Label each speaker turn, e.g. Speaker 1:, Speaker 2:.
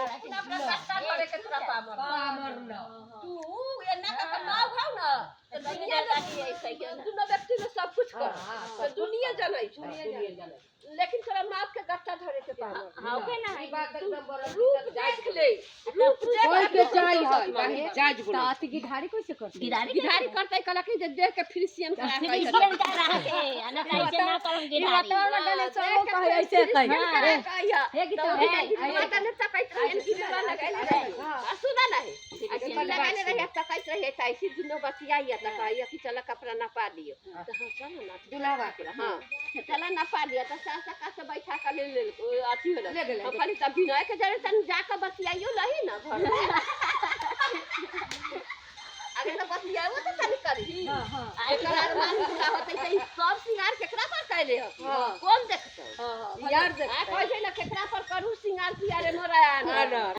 Speaker 1: अपना कष्ट करे के तोरा पामर न तू एना का नाव खाऊ न तो दुनिया जाती है ऐसे के दुनो व्यक्ति में सब कुछ कर तो दुनिया जाने लेकिन तोरा माफ के गट्टा धरे के पामर हां के ना ई बात एकदम बड़ा रूप देख ले रूप देख के चाहिए है बाकी जाज बोला साथ गिधारी कैसे करते गिधारी करते कला के देख के फिनिशियन करा के फिनिशियन करा के ना कैसे ना करम गिधारी वातावरण डाले सब कहे ऐसे कहे हे गिधारी माता ने तकैत रहे कि तोरा लगाइले रहे सुना नहीं लगाइले रहे तकैत रहे ऐसी दुनो बतियाई तकाई कि चला कपड़ा ना पा दियो तो हां चलो ना दुलावा के हां चला ना पा दिया तो सका से बैठा के ले अथी होला हम खाली तब बिना के जरे तन जाके बतियाइयो नहीं ना घर अगर तो बतियाओ तो तनी करी हां एकर अरमान पूरा होतै त सब सिंगार केकरा पर कैले हो कौन देखतो हां यार देख कैसे ना केकरा पर करू सिंगार पिया रे मोरा